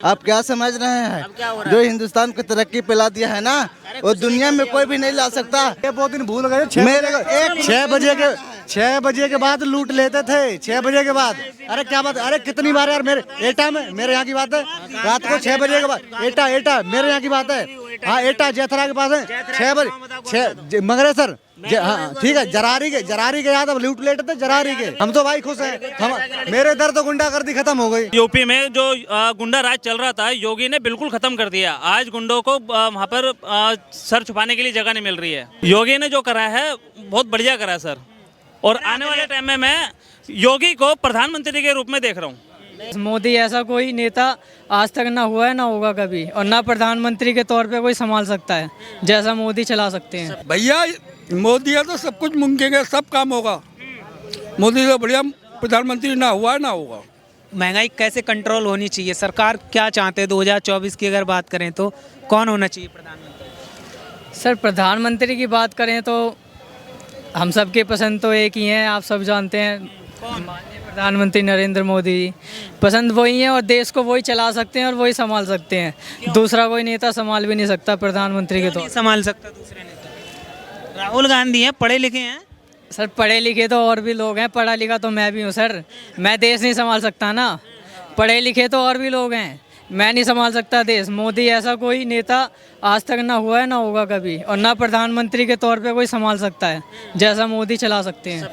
आप क्या समझ रहे हैं? अब क्या हो रहा जो है? हिंदुस्तान को तरक्की पे ला दिया है ना, वो दुनिया में कोई भी नहीं ला सकता। ये बहुत दिन भूल गए। मेरे को एक 6 बजे के बाद लूट लेते थे। 6 बजे के बाद। अरे क्या बात, अरे कितनी बार यार, मेरे एटा में, मेरे यहाँ की बात है, रात को 6 बजे के बाद एटा मेरे यहाँ की बात है। हाँ, एटा जैथरा के पास है। 6 बजे मंगरे सर। हाँ ठीक है, जरारी के याद अब लूट लेते थे जरारी के। हम तो भाई खुश हैं। हम मेरे इधर तो गुंडागर्दी खत्म हो गई। यूपी में जो गुंडा राज चल रहा था, योगी ने बिल्कुल खत्म कर दिया। आज गुंडों को वहाँ पर सर छुपाने के लिए जगह नहीं मिल रही है। योगी ने जो करा है बहुत बढ़िया करा है सर, और आने वाले टाइम में मैं योगी को प्रधानमंत्री के रूप में देख रहा हूँ। मोदी ऐसा कोई नेता आज तक ना हुआ है ना होगा कभी, और ना प्रधानमंत्री के तौर पे कोई संभाल सकता है जैसा मोदी चला सकते हैं। भैया मोदी है तो सब कुछ मुमकिन है, सब काम होगा। मोदी से बढ़िया प्रधानमंत्री ना हुआ है ना होगा। महंगाई कैसे कंट्रोल होनी चाहिए, सरकार क्या चाहते हैं 2024 की अगर बात करें तो कौन होना चाहिए प्रधानमंत्री? सर प्रधानमंत्री की बात करें तो हम सबके पसंद तो एक ही हैं, आप सब जानते हैं। माननीय प्रधानमंत्री नरेंद्र मोदी पसंद वही हैं, और देश को वही चला सकते हैं और वही संभाल सकते हैं। दूसरा कोई नेता संभाल भी नहीं सकता प्रधानमंत्री के तौर। नहीं संभाल सकता दूसरे नेता? राहुल गांधी हैं, पढ़े लिखे हैं। सर पढ़े लिखे तो और भी लोग हैं, पढ़ा लिखा तो मैं भी हूँ सर। मैं देश नहीं संभाल सकता ना। पढ़े लिखे तो और भी लोग हैं, मैं नहीं संभाल सकता देश। मोदी ऐसा कोई नेता आज तक ना हुआ है ना होगा कभी, और ना प्रधानमंत्री के तौर पे कोई संभाल सकता है जैसा मोदी चला सकते हैं।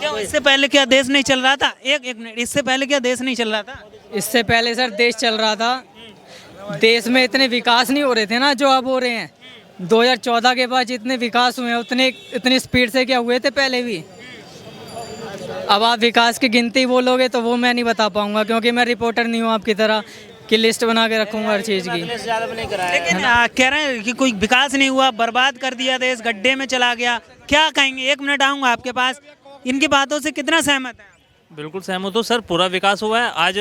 क्यों, इससे पहले क्या देश नहीं चल रहा था? एक मिनट, इससे पहले क्या देश नहीं चल रहा था? इससे पहले सर देश चल रहा था। देश में इतने विकास नहीं हो रहे थे ना जो अब हो रहे हैं। 2014 के बाद जितने विकास हुए हैं इतनी स्पीड से क्या हुए थे पहले भी। अब आप विकास की गिनती बोलोगे तो वो मैं नहीं बता पाऊंगा, क्योंकि मैं रिपोर्टर नहीं हूँ आपकी तरह कि लिस्ट बना के रखूंगा हर चीज़ की। लेकिन कह रहे हैं कि कोई विकास नहीं हुआ, बर्बाद कर दिया देश, गड्ढे में चला गया। क्या कहेंगे? 1 मिनट आऊँगा आपके पास। इनकी बातों से कितना सहमत है? बिल्कुल सहमत हूँ सर, पूरा विकास हुआ है। आज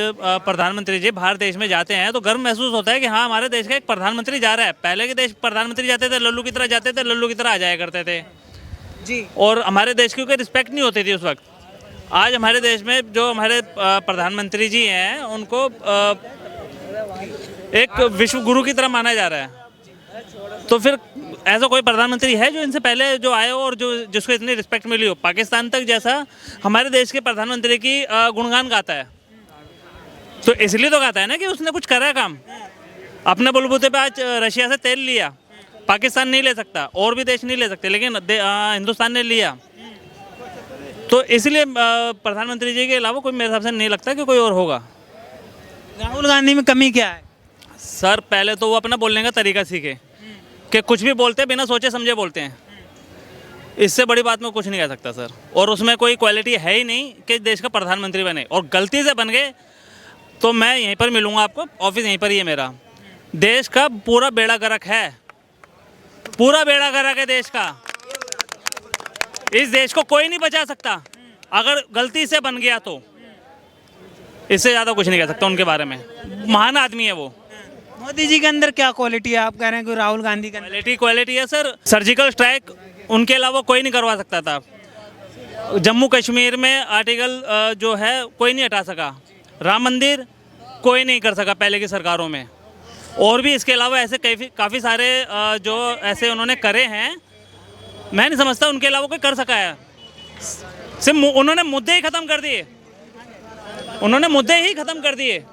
प्रधानमंत्री जी बाहर देश में जाते हैं तो गर्व महसूस होता है कि हाँ हमारे देश का एक प्रधानमंत्री जा रहा है। पहले के देश प्रधानमंत्री जाते थे लल्लू की तरह जाते थे, लल्लू की तरह आ जाया करते थे जी, और हमारे देश की कोई रिस्पेक्ट नहीं होती थी उस वक्त। आज हमारे देश में जो हमारे प्रधानमंत्री जी हैं उनको एक विश्व गुरु की तरह माना जा रहा है। तो फिर ऐसा कोई प्रधानमंत्री है जो इनसे पहले जो आए हो और जो जिसको इतनी रिस्पेक्ट मिली हो? पाकिस्तान तक जैसा हमारे देश के प्रधानमंत्री की गुणगान गाता है, तो इसलिए तो गाता है ना कि उसने कुछ करा है काम। अपने बलबूते पे आज रशिया से तेल लिया, पाकिस्तान नहीं ले सकता, और भी देश नहीं ले सकते, लेकिन हिंदुस्तान ने लिया। तो इसलिए प्रधानमंत्री जी के अलावा कोई मेरे हिसाब से नहीं लगता कि कोई और होगा। राहुल गांधी में कमी क्या है? सर पहले तो वो अपना बोलने का तरीका सीखे कि कुछ भी बोलते हैं बिना सोचे समझे बोलते हैं। इससे बड़ी बात मैं कुछ नहीं कह सकता सर, और उसमें कोई क्वालिटी है ही नहीं कि देश का प्रधानमंत्री बने, और गलती से बन गए तो मैं यहीं पर मिलूंगा आपको, ऑफिस यहीं पर ही है मेरा। देश का पूरा बेड़ा गर्क है, पूरा बेड़ा गर्क है देश का। इस देश को कोई नहीं बचा सकता अगर गलती से बन गया तो। इससे ज़्यादा कुछ नहीं कह सकता उनके बारे में। महान आदमी है वो। मोदी जी के अंदर क्या क्वालिटी है? आप कह रहे हैं कि राहुल गांधी के अंदर क्वालिटी है सर। सर्जिकल स्ट्राइक उनके अलावा कोई नहीं करवा सकता था। जम्मू कश्मीर में आर्टिकल जो है कोई नहीं हटा सका। राम मंदिर कोई नहीं कर सका पहले की सरकारों में। और भी इसके अलावा ऐसे काफ़ी सारे जो ऐसे उन्होंने करे हैं, मैं नहीं समझता उनके अलावा कोई कर सका है। सिर्फ उन्होंने मुद्दे ही ख़त्म कर दिए, उन्होंने मुद्दे ही ख़त्म कर दिए।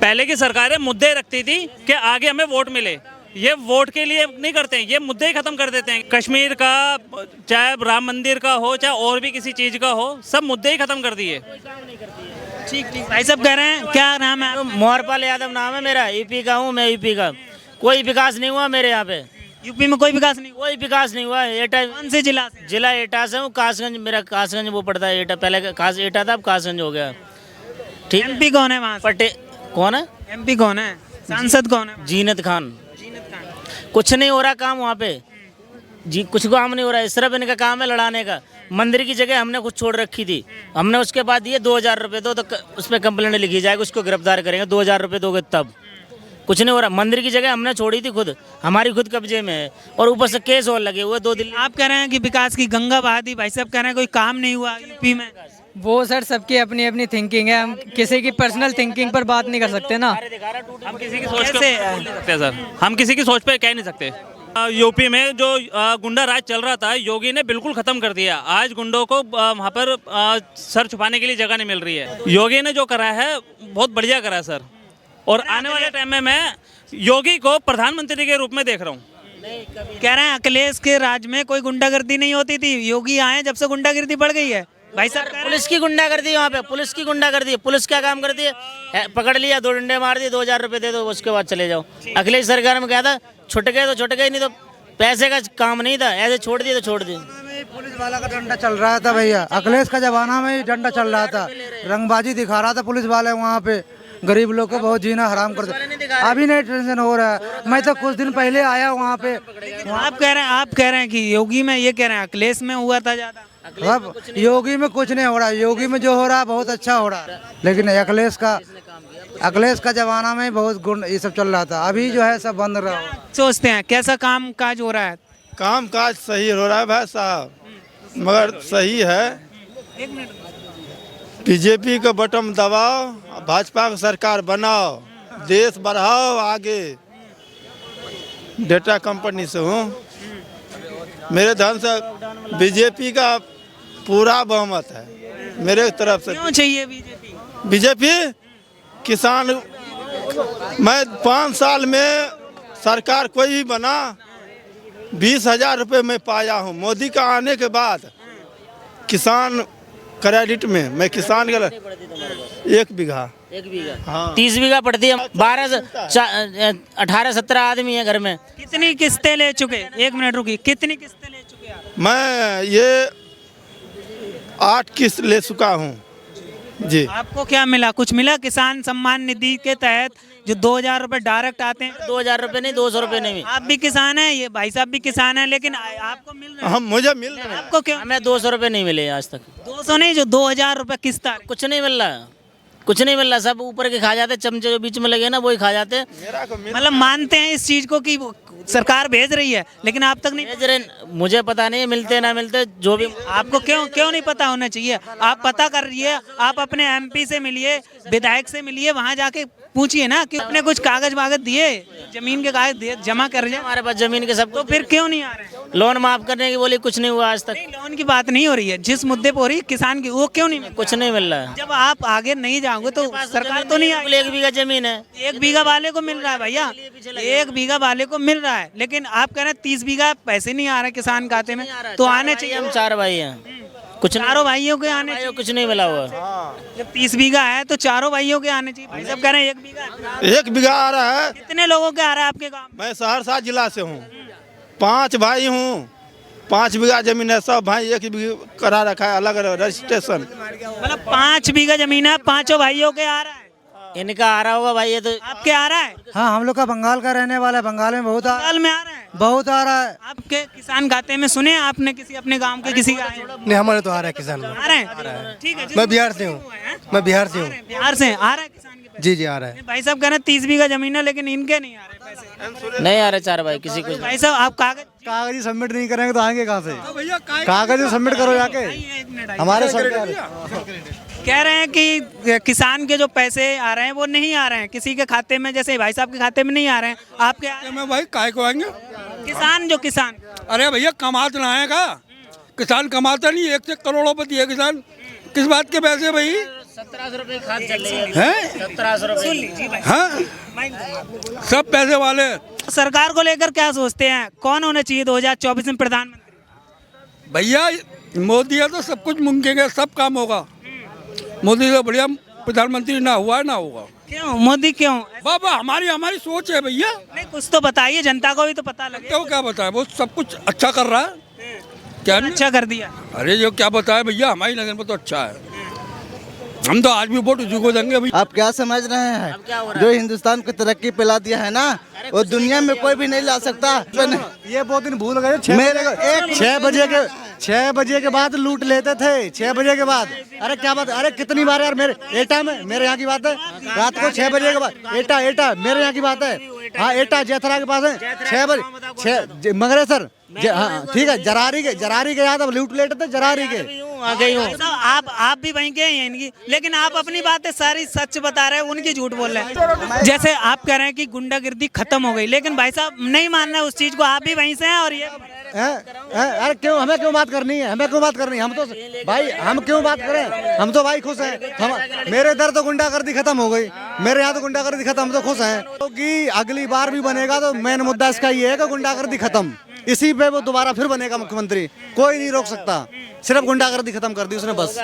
पहले की सरकारें मुद्दे रखती थी कि आगे हमें वोट मिले, ये वोट के लिए नहीं करते हैं, ये मुद्दे ही ख़त्म कर देते हैं। कश्मीर का, चाहे राम मंदिर का हो, चाहे और भी किसी चीज़ का हो, सब मुद्दे ही ख़त्म कर दिए। ठीक भाई साहब कह रहे हैं, क्या नाम है? मोहरपाल यादव नाम है मेरा, यूपी का हूँ मैं। यूपी का कोई विकास नहीं हुआ मेरे यहाँ पे। यूपी में कोई विकास नहीं? कोई विकास नहीं हुआ। एटा कौन से जिला से? जिला एटा से हूँ, कासगंज। मेरा कासगंज वो पड़ता है एटा, पहले एटा था, अब कासगंज हो गया। ठीक। एमपी कौन है वहाँ? कौन है एमपी कौन है? सांसद कौन है? जीनत खान। कुछ नहीं हो रहा काम वहाँ पे जी, कुछ काम नहीं हो रहा है। सिर्फ इनका काम है लड़ाने का। मंदिर की जगह हमने कुछ छोड़ रखी थी, हमने उसके बाद दिए 2000 रुपये दो, तो उस पर कंप्लेंट लिखी जाएगी, उसको गिरफ्तार करेंगे। 2000 रुपये दोगे तब। कुछ नहीं हो रहा। मंदिर की जगह हमने छोड़ी थी खुद, हमारी खुद कब्जे में है, और ऊपर से केस और लगे हुए 2 दिन। आप कह रहे हैं कि विकास की गंगा बहा दी, भाई साहब कह रहे हैं कोई काम नहीं हुआ यूपी में। वो सर सबकी अपनी अपनी थिंकिंग है, हम किसी की पर्सनल थिंकिंग पर बात नहीं कर सकते ना। हम किसी की सोच पे बोल नहीं सकते सर, हम किसी की सोच पे कह नहीं सकते। यूपी में जो गुंडा राज चल रहा था, योगी ने बिल्कुल खत्म कर दिया। आज गुंडों को वहाँ पर सर छुपाने के लिए जगह नहीं मिल रही है। योगी ने जो करा है बहुत बढ़िया करा है सर, और आने वाले टाइम में मैं योगी को प्रधानमंत्री के रूप में देख रहा हूँ। कह रहे हैं अखिलेश के राज में कोई गुंडागर्दी नहीं होती थी, योगी आए जब से गुंडागर्दी बढ़ गई है। भाई साहब पुलिस की गुंडागर्दी वहाँ पे, पुलिस की गुंडागर्दी। पुलिस क्या काम करती है? पकड़ लिया, 2 डंडे मार दिए, 2000 रुपए दे दो, उसके बाद चले जाओ। अखिलेश सरकार में क्या था, छुट गए तो छुट गए, नहीं तो पैसे का काम नहीं था, ऐसे छोड़ दिए तो छोड़ दिए। पुलिस वाला का डंडा चल रहा था भैया, अखिलेश का जमाना में ही डंडा चल रहा था, रंगबाजी दिखा रहा था पुलिस वाले वहाँ पे, गरीब लोग को बहुत जीना हराम कर दिया। अभी नहीं टेंशन हो रहा है, मैं तो कुछ दिन पहले आया वहाँ पे। आप कह रहे हैं कि योगी में, ये कह रहे हैं अखिलेश में हुआ था ज्यादा। अब योगी में कुछ नहीं हो रहा, योगी में जो हो रहा है बहुत अच्छा हो रहा है, लेकिन अखिलेश का जमाना में बहुत गुण ये सब चल रहा था, अभी जो है सब बंद रहा। सोचते हैं कैसा काम काज हो रहा है? काम काज सही हो रहा है भाई साहब, मगर सही है। बीजेपी का बटन दबाओ, भाजपा की सरकार बनाओ, देश बढ़ाओ आगे। डेटा कंपनी से हूँ, मेरे ध्यान से बीजेपी का पूरा बहुमत है मेरे तरफ से। क्यों चाहिए बीजेपी? बीजेपी किसान, मैं 5 साल में सरकार कोई भी बना 20,000 रुपये में पाया हूँ। मोदी का आने के बाद किसान क्रेडिट में मैं किसान का 1 बीघा 30 बीघा पड़ती है, 18-17 आदमी है घर में। कितनी किस्तें ले चुके? 1 मिनट रुकिए, कितनी किस्तें ले चुके आप? मैं ये 8 किस्त ले चुका हूँ जी। आपको क्या मिला? कुछ मिला? किसान सम्मान निधि के तहत जो 2,000 रुपए डायरेक्ट आते हैं। 2,000 रुपए नहीं, 200 रुपए नहीं। आप भी किसान हैं, ये भाई साहब भी किसान हैं, लेकिन आपको मिल रहा है? हम मुझे मिल रहे हैं। आपको क्यों? हमें 200 रुपए नहीं मिले आज तक। 200 नहीं, जो 2,000 रुपए किस्त आ रही। कुछ नहीं मिल रहा, कुछ नहीं मिल रहा। सब ऊपर के खा जाते, चमचे जो बीच में लगे ना वही खा जाते। मतलब मानते हैं इस चीज को कि सरकार भेज रही है, लेकिन आप तक नहीं भेज रहे। मुझे पता नहीं मिलते ना मिलते, जो भी। आपको क्यों नहीं पता होना चाहिए? आप पता कर रहिए, आप अपने एमपी से मिलिए, विधायक से मिलिए, वहाँ जाके पूछिए ना कि अपने कुछ कागज वागज दिए, जमीन के कागज दिए, जमा कर जाए। हमारे पास जमीन के सब, तो फिर क्यों नहीं आ रहे? लोन माफ करने की बोली, कुछ नहीं हुआ आज तक। नहीं, लोन की बात नहीं हो रही है, जिस मुद्दे पर हो रही है किसान की, वो क्यों नहीं मिल? कुछ नहीं मिल रहा है। जब आप आगे नहीं जाओगे तो सरकार तो नहीं आएगी। 1 बीघा जमीन है, 1 बीघा वाले को मिल रहा है भैया, 1 बीघा वाले को मिल रहा है, लेकिन आप कह रहे हैं 30 बीघा पैसे नहीं आ रहे किसान खाते में, तो आने चाहिए। हम 4 भाई हैं, कुछ चारों भाइयों के आने चाहिए। कुछ नहीं मिला हुआ। जब 30 बीघा है तो चारों भाइयों के आने चाहिए। भाई साहब कह रहे हैं 1 बीघा। 1 बीघा आ रहा है। कितने लोगों के आ रहा है आपके गाँव? मैं सहरसा जिला से हूँ, 5 भाई हूँ, 5 बीघा जमीन है, सब भाई 1 बीघा करा रखा है, अलग रजिस्ट्रेशन। मतलब 5 बीघा जमीन है, 5 भाइयों के आ रहा है। इनका आ रहा होगा भाई, ये तो आपके आ रहा है? हाँ, हम लोग का बंगाल का रहने वाला है, बंगाल में बहुत साल में आ रहा है, बहुत आ रहा है। आपके किसान खाते में सुने आपने किसी अपने गांव के किसी का आए? नहीं, हमारे तो आ रहा है किसान में। आ रहे हैं, ठीक है। मैं बिहार से हूँ, मैं बिहार से हूँ। बिहार से आ रहा है किसान के पैसे? जी जी आ रहा है। भाई साहब कह रहे हैं 30 बीघा जमीन है, लेकिन इनके नहीं आ रहे पैसे। नहीं आ रहे 4 भाई, किसी को। भाई साहब आप कागज सबमिट नहीं करेंगे तो आएंगे कहाँ से? कागज सबमिट करो जाके। हमारे सरकार कह रहे हैं कि किसान के जो पैसे आ रहे हैं वो नहीं आ रहे हैं किसी के खाते में, जैसे भाई साहब के खाते में नहीं आ रहे हैं, आपके आ रहे मैं भाई काय को आएंगे? हैं? किसान अरे भैया कमाते ना आएगा, किसान कमाता नहीं, 1 से करोड़ों है किसान। किस बात के पैसे भाई? 1700 रुपए खाद चल रही हैं? 1700 रुपए। हाँ, सब पैसे वाले। सरकार को लेकर क्या सोचते हैं, कौन होना चाहिए 2024 में प्रधानमंत्री? भैया मोदी है तो सब कुछ मुमकिन है, सब काम होगा। मोदी से बढ़िया प्रधानमंत्री ना हुआ ना होगा। क्यों मोदी क्यों? बाबा हमारी सोच है भैया। नहीं, कुछ तो बताइए, जनता को भी तो पता लगे। तो क्या बताए, वो सब कुछ अच्छा कर रहा है। क्या अच्छा कर दिया? अरे जो क्या बताए भैया, हमारी नजर में तो अच्छा है। हम तो आज भी वोट उसी को देंगे भैया। आप क्या समझ रहे हैं? जो हिंदुस्तान को तरक्की पिला दिया है ना, वो दुनिया में कोई भी नहीं ला सकता। ये बहुत दिन भूल गए। 6 बजे के बाद लूट लेते थे, 6 बजे के बाद। अरे क्या बात, अरे कितनी बार यार, मेरे एटा में, मेरे यहाँ की बात है, रात को 6 बजे के बाद एटा मेरे यहाँ की बात है। हाँ, एटा जेथरा के पास है, 6 बजे, मगर सर हाँ ठीक है, जरारी के याद अब लूट लेते थे, जरारी के। वहाँ गई हूँ। आप भी वहीं गए हैं इनकी, लेकिन आप अपनी बातें सारी सच बता रहे हैं, उनकी झूठ बोल रहे हैं। जैसे आप कह रहे हैं कि गुंडागिर्दी खत्म हो गई, लेकिन भाई साहब नहीं मान रहे उस चीज को, आप भी वहीं से हैं और ये अरे क्यों, हमें क्यों बात करनी है, हमें क्यों बात करनी है? हम तो भाई, हम क्यों बात करें, हम तो भाई खुश हैं। हम, मेरे इधर तो गुंडागर्दी खत्म हो गई, मेरे यहाँ तो गुंडागर्दी खत्म, हम तो खुश हैं। क्योंकि अगली बार भी बनेगा तो मेन मुद्दा इसका ये है कि गुंडागर्दी खत्म, इसी पे वो दोबारा फिर बनेगा मुख्यमंत्री, कोई नहीं रोक सकता। सिर्फ गुंडागर्दी खत्म कर दी उसने बस।